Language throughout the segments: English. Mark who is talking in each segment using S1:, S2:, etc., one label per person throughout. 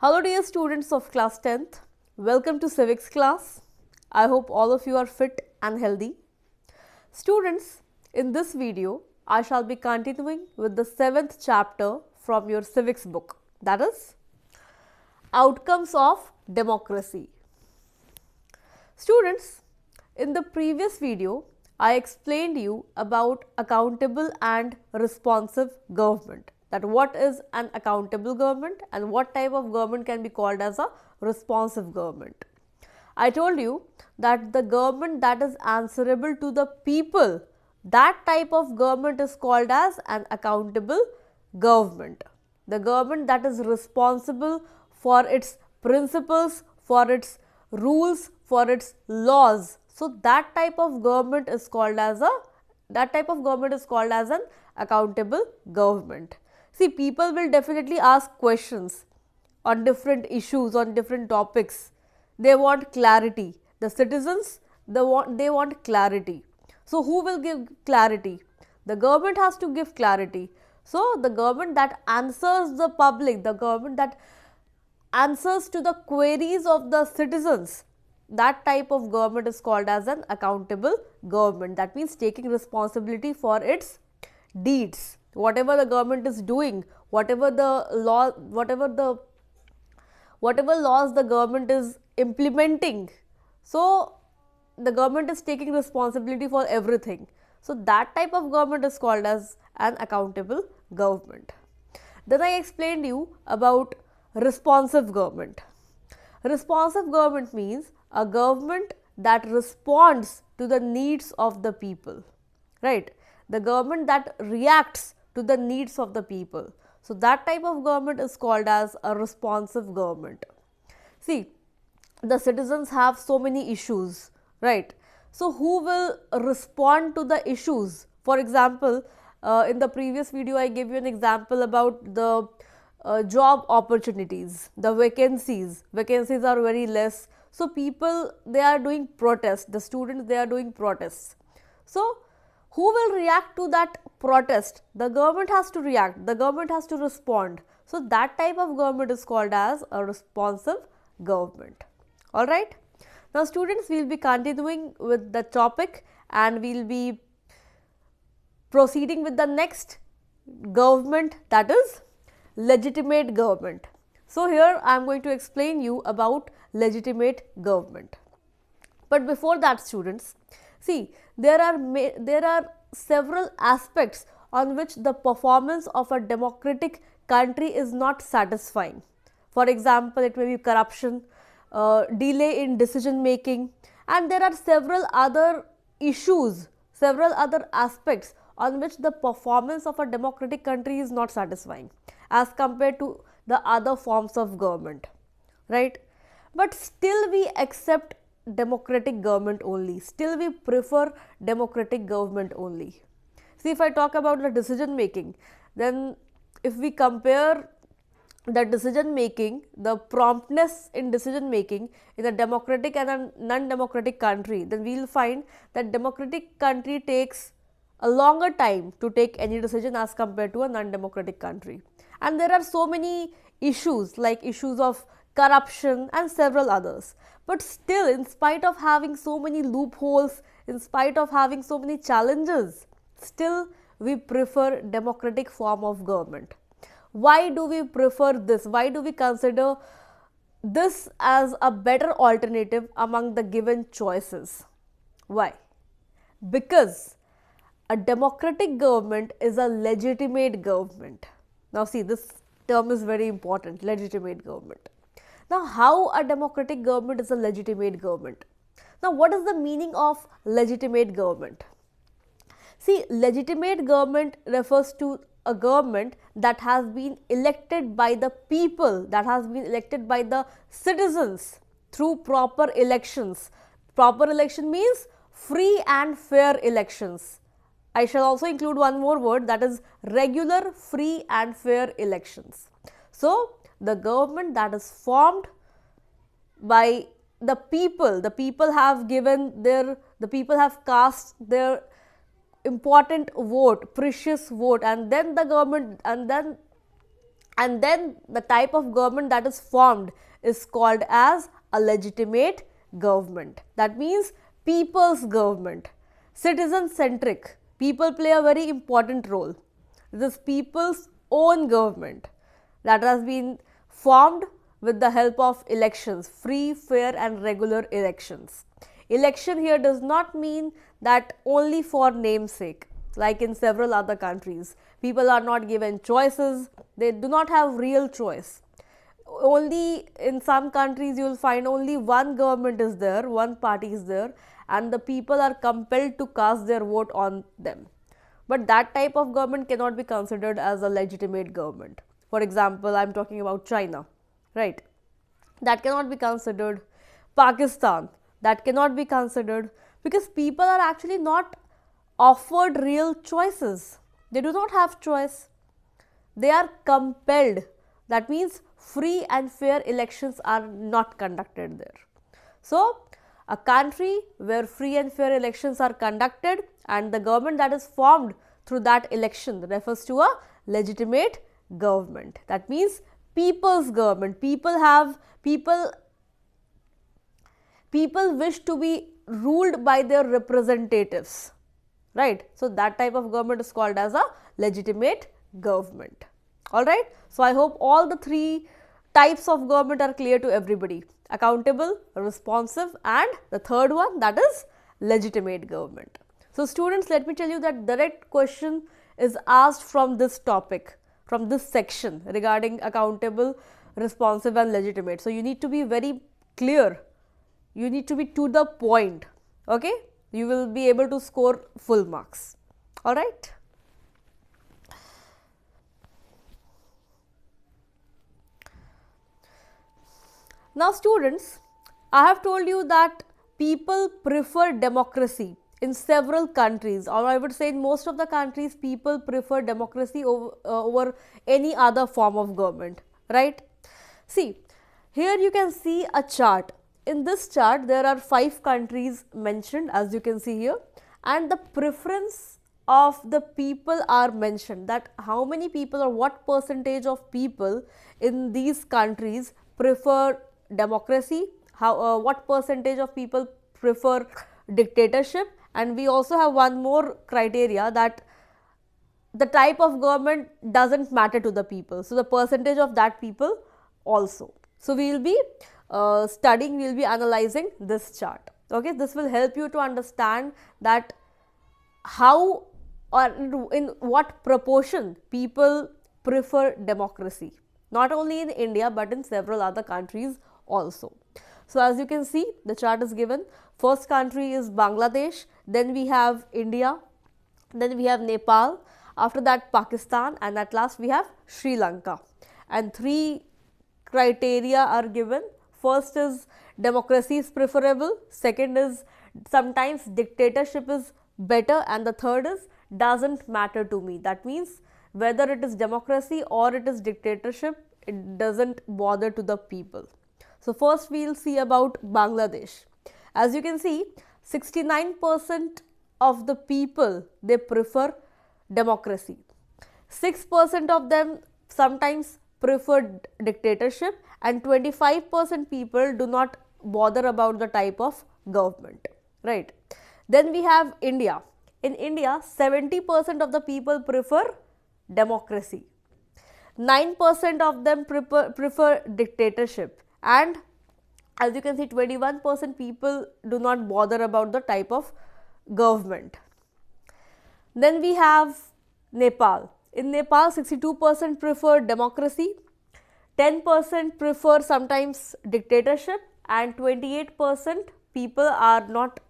S1: Hello dear students of class 10th, welcome to civics class. I hope all of you are fit and healthy. Students, in this video, I shall be continuing with the 7th chapter from your civics book, that is Outcomes of Democracy. Students, in the previous video, I explained you about accountable and responsive government. That what is an accountable government and what type of government can be called as a responsive government. I told you that the government that is answerable to the people, that type of government is called as an accountable government. The government that is responsible for its principles, for its rules, for its laws. So that type of government is called as an accountable government. See, people will definitely ask questions on different issues, on different topics. They want clarity. The citizens, they want clarity. So who will give clarity? The government has to give clarity. So the government that answers the public, the government that answers to the queries of the citizens, that type of government is called as an accountable government. That means taking responsibility for its deeds. Whatever the government is doing, whatever laws the government is implementing, so the government is taking responsibility for everything. So that type of government is called as an accountable government. Then I explained you about responsive government. Responsive government means a government that responds to the needs of the people, right? The government that reacts to the needs of the people. So that type of government is called as a responsive government. See, the citizens have so many issues, right? So who will respond to the issues? For example, in the previous video I gave you an example about the job opportunities, the vacancies are very less. So people, they are doing protests, the students, they are doing protests. So who will react to that protest? The government has to react, the government has to respond. So that type of government is called as a responsive government. Alright. Now students, we will be continuing with the topic and we will be proceeding with the next government, that is legitimate government. So here I am going to explain you about legitimate government. But before that, students, see, there are several aspects on which the performance of a democratic country is not satisfying. For example, it may be corruption, delay in decision making, and there are several other issues, several other aspects on which the performance of a democratic country is not satisfying as compared to the other forms of government, right? But still we accept democratic government only, still we prefer democratic government only. See, if I talk about the decision making, then if we compare the decision making, the promptness in decision making in a democratic and a non-democratic country, then we will find that democratic country takes a longer time to take any decision as compared to a non-democratic country. And there are so many issues like issues of corruption and several others. But still, in spite of having so many loopholes, in spite of having so many challenges, still we prefer democratic form of government. Why do we prefer this? Why do we consider this as a better alternative among the given choices? Why? Because a democratic government is a legitimate government. Now see, this term is very important, legitimate government. Now, how a democratic government is a legitimate government? Now, what is the meaning of legitimate government? See, legitimate government refers to a government that has been elected by the people, that has been elected by the citizens through proper elections. Proper election means free and fair elections. I shall also include one more word, that is regular, free and fair elections. So, the government that is formed by the people have given their, the people have cast their important vote, precious vote, and then the government, and then and then the type of government that is formed is called as a legitimate government. That means people's government, citizen centric. People play a very important role. This people's own government that has been formed with the help of elections, free, fair and regular elections. Election here does not mean that only for namesake, like in several other countries. People are not given choices, they do not have real choice. Only in some countries you will find only one government is there, one party is there, and the people are compelled to cast their vote on them. But that type of government cannot be considered as a legitimate government. For example, I am talking about China, right? That cannot be considered. Pakistan, that cannot be considered, because people are actually not offered real choices. They do not have choice. They are compelled. That means free and fair elections are not conducted there. So, a country where free and fair elections are conducted and the government that is formed through that election refers to a legitimate government. That means people's government. People wish to be ruled by their representatives, right? So that type of government is called as a legitimate government. All right. So I hope all the three types of government are clear to everybody: accountable, responsive, and the third one, that is legitimate government. So students, let me tell you that direct question is asked from this topic, from this section regarding accountable, responsive and legitimate. So you need to be very clear, you need to be to the point, okay? You will be able to score full marks. All right. Now students, I have told you that people prefer democracy in several countries, or I would say in most of the countries people prefer democracy over any other form of government, right? See, here you can see a chart. In this chart there are 5 countries mentioned, as you can see here, and the preference of the people are mentioned, that how many people or what percentage of people in these countries prefer democracy, what percentage of people prefer dictatorship, and we also have one more criteria, that the type of government doesn't matter to the people, so the percentage of that people also. So we will be studying, we will be analyzing this chart, okay? This will help you to understand that how or in what proportion people prefer democracy, not only in India but in several other countries also. So as you can see, the chart is given. First country is Bangladesh, then we have India, then we have Nepal, after that Pakistan, and at last we have Sri Lanka. And 3 criteria are given. First is democracy is preferable, second is sometimes dictatorship is better, and the third is doesn't matter to me. That means whether it is democracy or it is dictatorship, it doesn't bother to the people. So first we will see about Bangladesh. As you can see, 69% of the people, they prefer democracy. 6% of them sometimes prefer dictatorship, and 25% people do not bother about the type of government, right? Then we have India. In India, 70% of the people prefer democracy. 9% of them prefer dictatorship, and as you can see, 21% people do not bother about the type of government. Then we have Nepal. In Nepal, 62% prefer democracy, 10% prefer sometimes dictatorship, and 28% people are not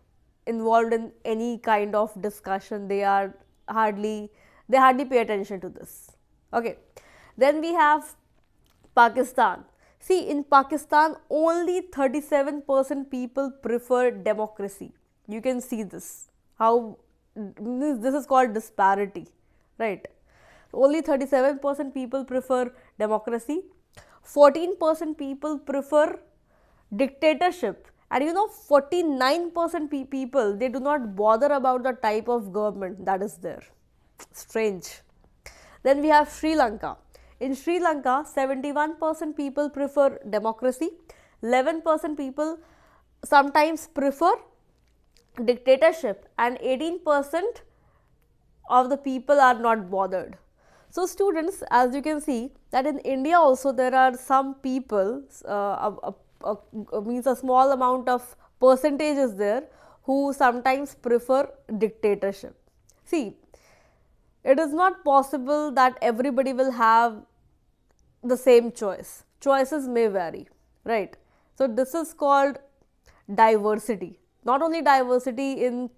S1: involved in any kind of discussion. They hardly pay attention to this. Okay. Then we have Pakistan. See, in Pakistan, only 37% people prefer democracy. You can see this, how this is called disparity, right? Only 37% people prefer democracy, 14% people prefer dictatorship, and 49% people, they do not bother about the type of government that is there. Strange. Then we have Sri Lanka. In Sri Lanka, 71% people prefer democracy, 11% people sometimes prefer dictatorship, and 18% of the people are not bothered. So students, as you can see that in India also there are some people, means a small amount of percentage is there who sometimes prefer dictatorship. See, it is not possible that everybody will have the same choice. Choices may vary, right? So this is called diversity. Not only diversity in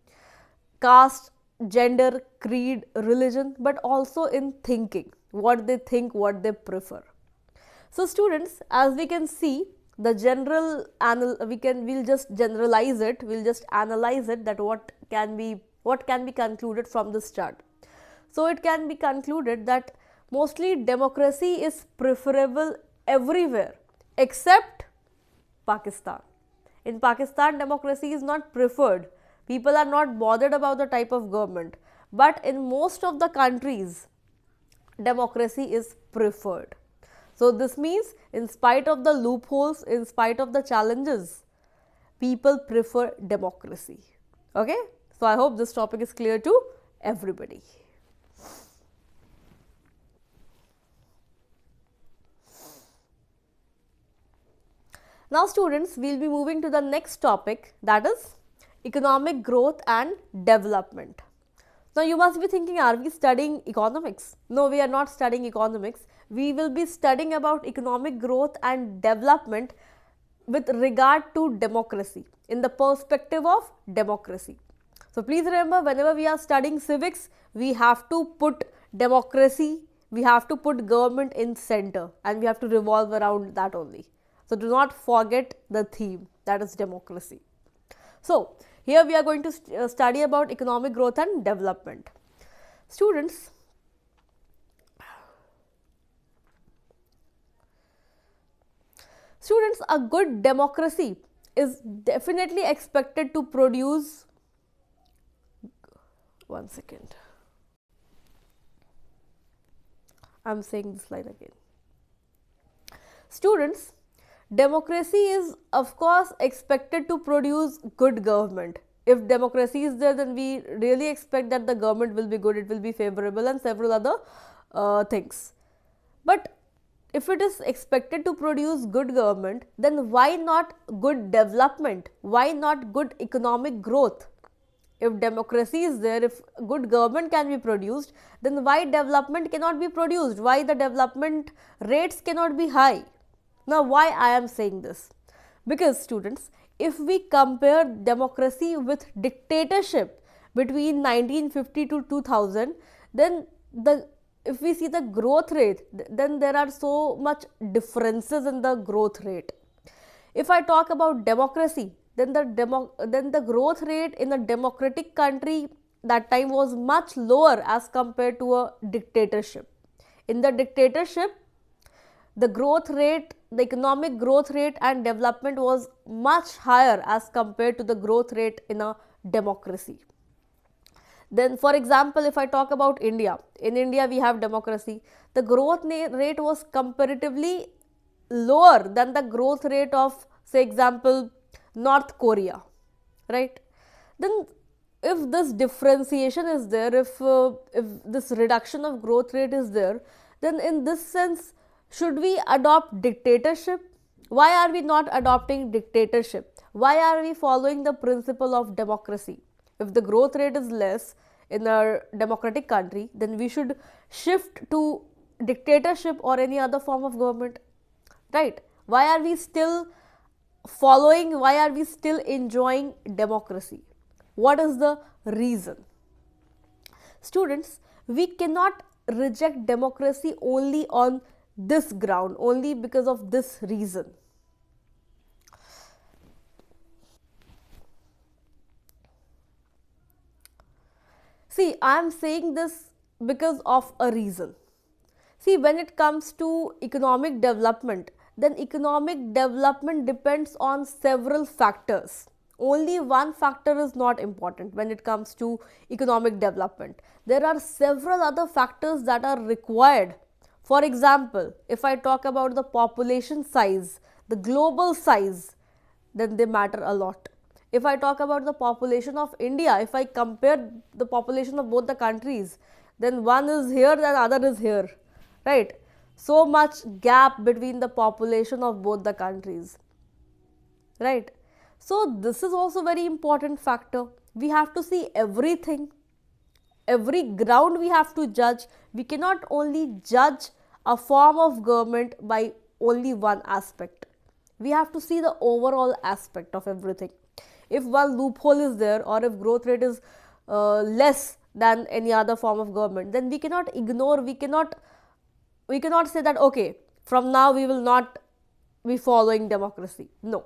S1: caste, gender, creed, religion, but also in thinking, what they think, what they prefer. So students, as we can see, the general we'll just generalize it, we'll just analyze it, that what can be concluded from this chart. So it can be concluded that mostly democracy is preferable everywhere except Pakistan. In Pakistan, democracy is not preferred. People are not bothered about the type of government. But in most of the countries, democracy is preferred. So this means, in spite of the loopholes, in spite of the challenges, people prefer democracy. Okay? So I hope this topic is clear to everybody. Now students, we will be moving to the next topic, that is economic growth and development. Now you must be thinking, are we studying economics? No, we are not studying economics. We will be studying about economic growth and development with regard to democracy, in the perspective of democracy. So please remember, whenever we are studying civics, we have to put democracy, we have to put government in center, and we have to revolve around that only. So do not forget the theme, that is democracy. So here we are going to study about economic growth and development. Students, a good democracy is definitely expected to produce, one second, I am saying this line again. Students, democracy is of course expected to produce good government. If democracy is there, then we really expect that the government will be good, it will be favorable, and several other things. But if it is expected to produce good government, then why not good development? Why not good economic growth? If democracy is there, if good government can be produced, then why development cannot be produced? Why the development rates cannot be high? Now, why I am saying this? Because students, if we compare democracy with dictatorship between 1950 to 2000, then if we see the growth rate, then there are so much differences in the growth rate. If I talk about democracy, then the growth rate in a democratic country that time was much lower as compared to a dictatorship. In the dictatorship, the growth rate, the economic growth rate and development was much higher as compared to the growth rate in a democracy. Then for example, if I talk about India, in India we have democracy, the growth rate was comparatively lower than the growth rate of, say example, North Korea, right? Then if this differentiation is there, if this reduction of growth rate is there, then in this sense, should we adopt dictatorship? Why are we not adopting dictatorship? Why are we following the principle of democracy? If the growth rate is less in a democratic country, then we should shift to dictatorship or any other form of government, right? Why are we still following, why are we still enjoying democracy? What is the reason? Students, we cannot reject democracy only on this ground, only because of this reason. See, I am saying this because of a reason. See, when it comes to economic development, then economic development depends on several factors. Only one factor is not important when it comes to economic development. There are several other factors that are required For example, if I talk about the population size, the global size, then they matter a lot. If I talk about the population of India, if I compare the population of both the countries, then one is here and other is here, right? So much gap between the population of both the countries, right? So this is also very important factor. We have to see everything, every ground we have to judge. We cannot only judge a form of government by only one aspect. We have to see the overall aspect of everything. If one loophole is there, or if growth rate is less than any other form of government, then we cannot ignore, we cannot say that okay, from now we will not be following democracy. No,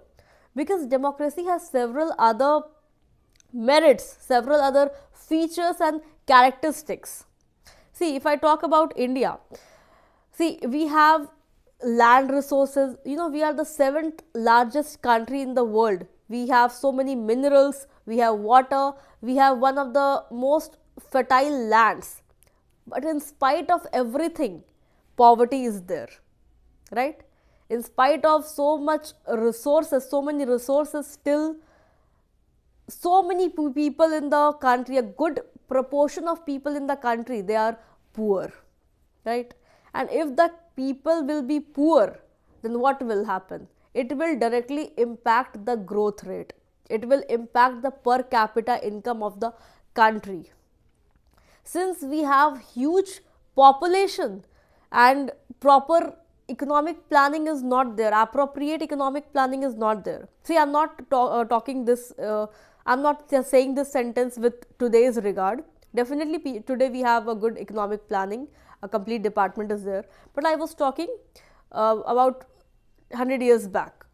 S1: because democracy has several other merits, several other features and characteristics. See, if I talk about India, see, we have land resources. You know, we are the seventh largest country in the world. We have so many minerals, we have water, we have one of the most fertile lands. But in spite of everything, poverty is there, right? In spite of so much resources, so many resources, still so many people in the country, a good proportion of people in the country, they are poor, right? And if the people will be poor, then what will happen? It will directly impact the growth rate, it will impact the per capita income of the country. Since we have huge population and proper economic planning is not there, appropriate economic planning is not there. See, I'm not talking this, I'm not just saying this sentence with today's regard. Definitely today we have a good economic planning, a complete department is there, but I was talking about 100 years back,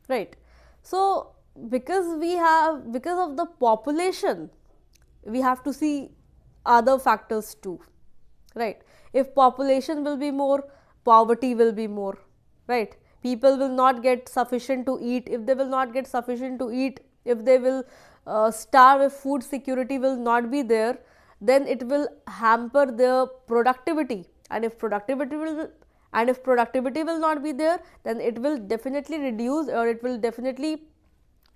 S1: right? So because of the population, we have to see other factors too, right? If population will be more, poverty will be more, right? People will not get sufficient to eat. If they will not get sufficient to eat, if they will starve, if food security will not be there, then it will hamper their productivity. And if productivity will not be there, then it will definitely reduce, or it will definitely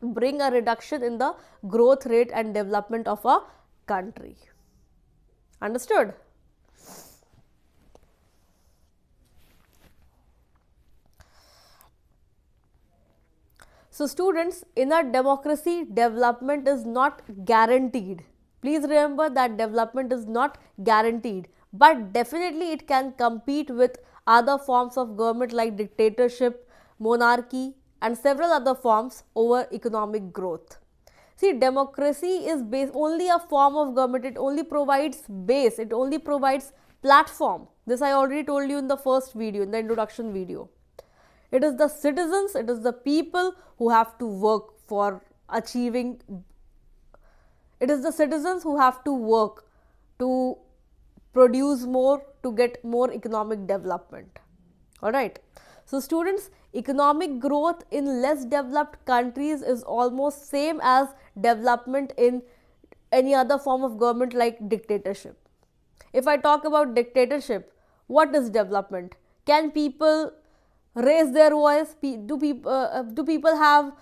S1: bring a reduction in the growth rate and development of a country. Understood? So students, in a democracy, development is not guaranteed. Please remember that development is not guaranteed, but definitely it can compete with other forms of government like dictatorship, monarchy and several other forms over economic growth. See, democracy is only a form of government. It only provides base, it only provides platform. This I already told you in the first video, in the introduction video. It is the citizens, it is the people who have to work for achieving, it is the citizens who have to work to produce more, to get more economic development. Alright. So students, economic growth in less developed countries is almost same as development in any other form of government like dictatorship. If I talk about dictatorship, what is development? Can people raise their voice? Do people have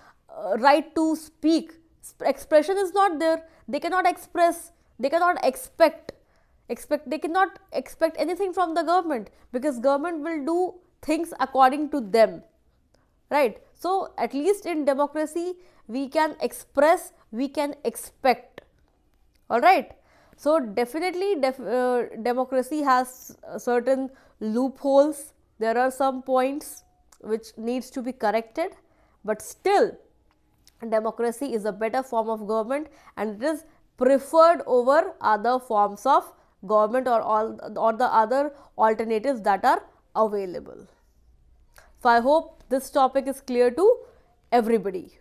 S1: right to speak? Expression is not there. They cannot express, they cannot expect, they cannot expect anything from the government, because government will do things according to them, right? So at least in democracy we can express, we can expect. All right. So definitely democracy has certain loopholes. There are some points which needs to be corrected, but still democracy is a better form of government, and it is preferred over other forms of government, or the other alternatives that are available. So I hope this topic is clear to everybody.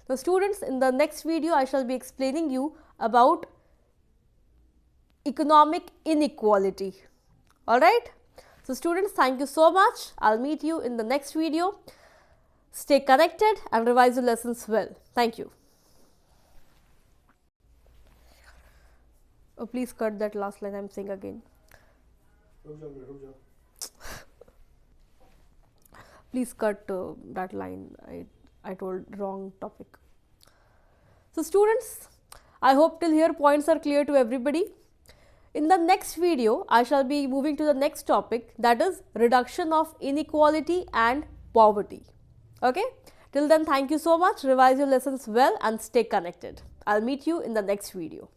S1: So students, in the next video I shall be explaining you about economic inequality. Alright. So students, thank you so much. I'll meet you in the next video. Stay connected and revise your lessons well. Thank you. Oh, please cut that last line I'm saying again. Please cut that line. I told wrong topic. So students, I hope till here points are clear to everybody. In the next video, I shall be moving to the next topic, that is reduction of inequality and poverty. Okay? Till then, thank you so much. Revise your lessons well and stay connected. I'll meet you in the next video.